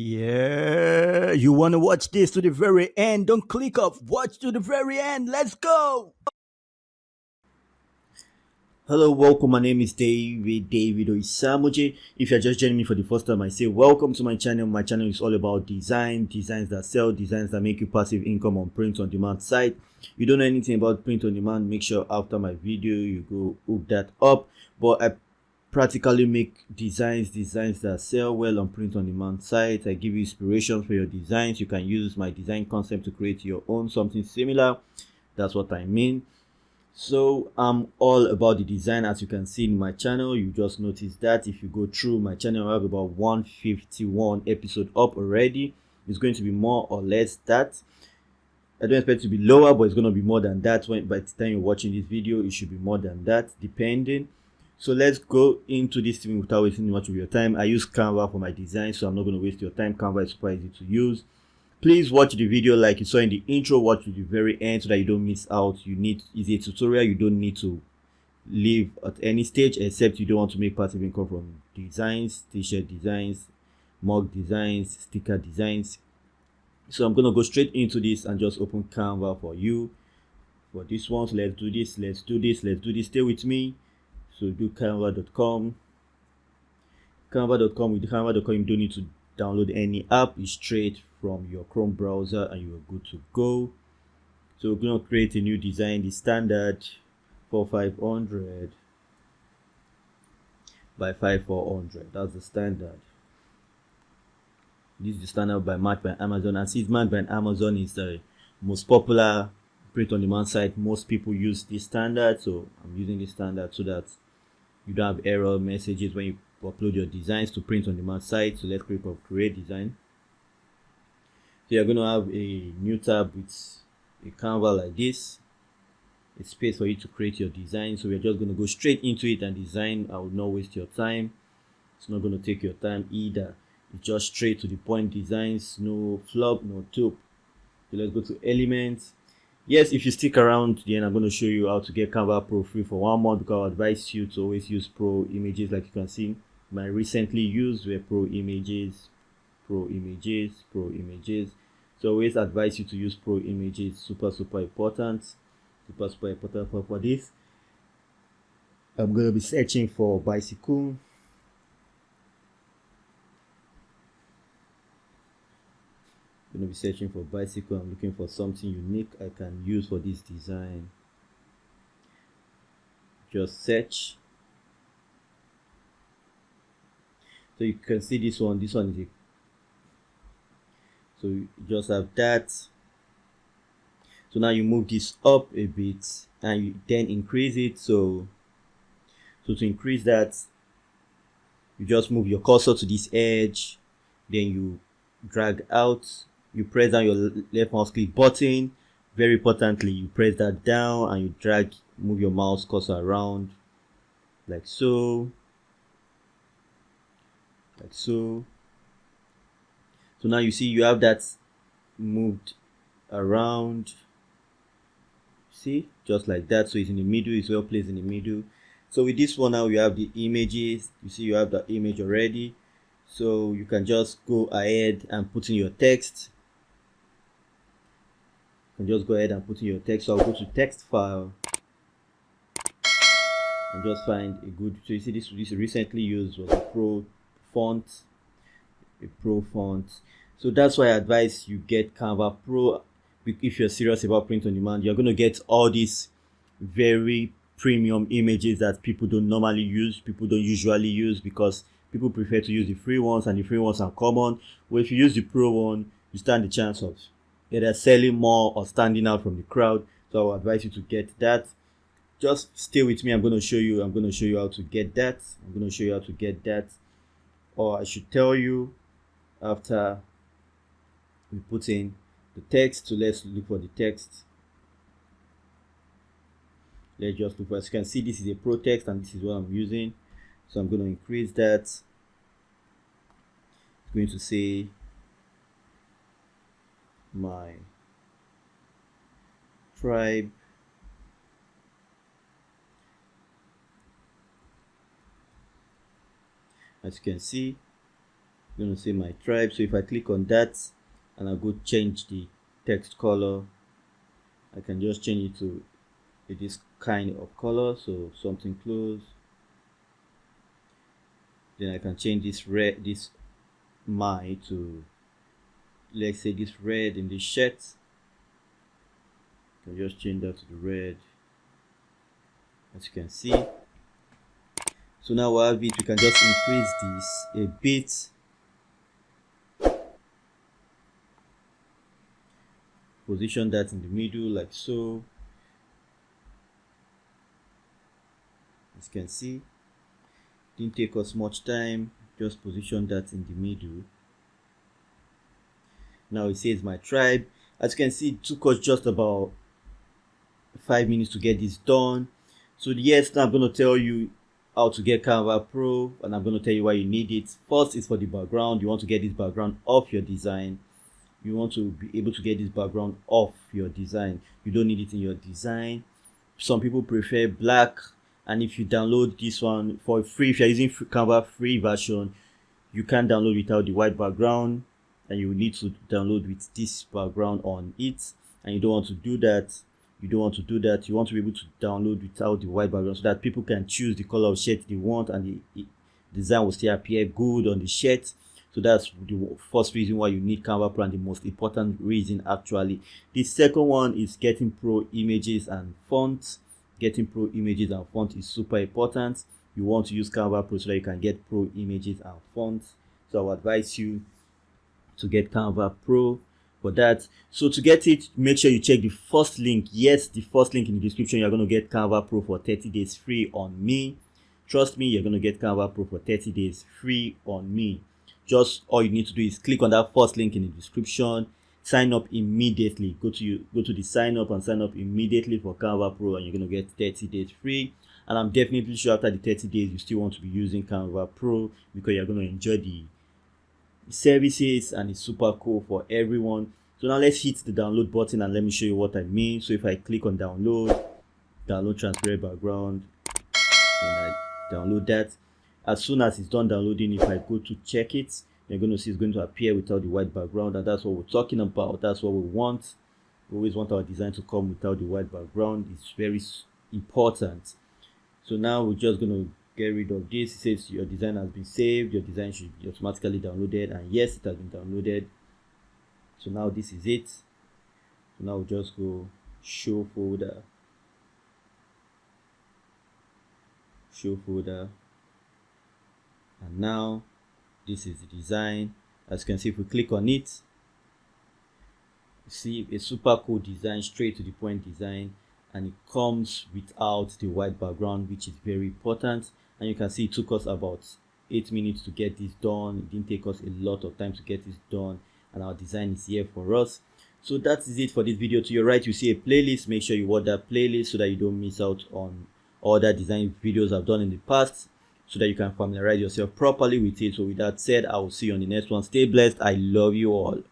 Yeah, you want to watch this to the very end? Don't click off. Watch to the very end. Let's go. Hello, welcome. My name is David Oisamoje. If you're just joining me for the first time, I say welcome to my channel. My channel is all about designs that sell, designs that make you passive income on print on demand site. You don't know anything about print on demand, make sure after my video you go hook that up. But I practically make designs that sell well on print on demand sites. I give you inspiration for your designs. You can use my design concept to create your own something similar. That's what I mean. So I'm all about the design. As you can see in my channel, you just noticed that if you go through my channel, I have about 151 episode up already. It's going to be more or less that. I don't expect it to be lower, but it's going to be more than that. When by the time you're watching this video, it should be more than that, depending. So let's go into this thing without wasting much of your time. I use Canva for my design, so I'm not going to waste your time. Canva is super easy to use. Please watch the video like you saw in the intro. Watch to the very end so that you don't miss out. It's a tutorial. You don't need to leave at any stage, except you don't want to make passive income from designs, t-shirt designs, mug designs, sticker designs. So I'm going to go straight into this and just open Canva for you for this one. So let's do this. Stay with me. So do canva.com. With canva.com, you don't need to download any app. It's straight from your Chrome browser and you are good to go. So we're going to create a new design, the standard 4500 by 5400. That's the standard. This is the standard matched by Amazon, and since matched by Amazon is the most popular print on demand site, most people use this standard. So I'm using this standard so that you don't have error messages when you upload your designs to print on demand site. So let's click on create design. So you're going to have a new tab with a Canva like this, a space for you to create your design. So we're just going to go straight into it and design. I will not waste your time. It's not going to take your time either. It's just straight to the point designs, no flop, no taupe. So let's go to elements. Yes, if you stick around, then I'm going to show you how to get Canva Pro free for 1 month, because I advise you to always use Pro images. Like you can see, my recently used were Pro images. So always advise you to use Pro images. Super important. Super important for this. I'm going to be searching for bicycle. I'm going to be searching for bicycle. I'm looking for something unique I can use for this design. Just search. So you can see this one is a, so you just have that. So now you move this up a bit and you then increase it. So to increase that, you just move your cursor to this edge, then you drag out, you press down your left mouse click button. Very importantly, you press that down and you move your mouse cursor around like so. So now you see you have that moved around. See, just like that. So it's in the middle, it's well placed in the middle. So with this one now, you have the images. You see you have the image already, so you can just go ahead and put in your text. You can just go ahead and put in your text. So I'll go to text file and just find a good, so you see this recently used was a pro font. So that's why I advise you get Canva Pro. If you're serious about print on demand, you're going to get all these very premium images that people don't usually use, because people prefer to use the free ones, and the free ones are common. Well, if you use the pro one, you stand the chance of either selling more or standing out from the crowd. So I will advise you to get that. Just stay with me. I'm going to show you how to get that. Or I should tell you after we put in the text. So let's look for the text. Let's just look for, as you can see, this is a pro text and this is what I'm using. So I'm going to increase that. It's going to say my tribe. As you can see, going to say my tribe. So if I click on that and I go change the text color, I can just change it to this kind of color, so something close. Then I can change this red, this my, to, let's say, this red in the shirt. I can just change that to the red, as you can see. So now we have it. We can just increase this a bit. Position that in the middle like so. As you can see, didn't take us much time. Just position that in the middle. Now it says my tribe. As you can see, it took us just about 5 minutes to get this done. So yes, now I'm going to tell you how to get Canva Pro, and I'm going to tell you why you need it. First is for the background. You want to get this background off your design. You want to be able to get this background off your design. You don't need it in your design. Some people prefer black, and if you download this one for free, if you're using Canva free version, you can download without the white background, and you will need to download with this background on it. And you don't want to do that. You want to be able to download without the white background, so that people can choose the color of shirt they want, and the design will still appear good on the shirt. So that's the first reason why you need Canva Pro, and the most important reason actually. The second one is getting pro images and fonts. Getting pro images and fonts is super important. You want to use Canva Pro so that you can get pro images and fonts. So I would advise you to get Canva Pro for that. So to get it, make sure you check the first link. Yes, the first link in the description. You're going to get Canva Pro for 30 days free on me. Trust me, you're going to get Canva Pro for 30 days free on me. Just all you need to do is click on that first link in the description, sign up immediately. Go to the sign up and sign up immediately for Canva Pro, and you're going to get 30 days free. And I'm definitely sure after the 30 days you still want to be using Canva Pro, because you're going to enjoy the services and it's super cool for everyone. So now let's hit the download button and let me show you what I mean. So if I click on download transparent background, and I download that, as soon as it's done downloading, if I go to check it, you're going to see it's going to appear without the white background, and that's what we're talking about. That's what we want. We always want our design to come without the white background. It's very important. So now we're just going to get rid of this. It says your design has been saved. Your design should be automatically downloaded, and yes, it has been downloaded. So now this is it. So now we'll just go show folder. And now this is the design. As you can see, if we click on it, you see a super cool design, straight to the point design, and it comes without the white background, which is very important. And you can see it took us about 8 minutes to get this done. It didn't take us a lot of time to get this done, and our design is here for us. So that is it for this video. To your right, you see a playlist. Make sure you watch that playlist so that you don't miss out on other design videos I've done in the past, so that you can familiarize yourself properly with it. So with that said, I will see you on the next one. Stay blessed. I love you all.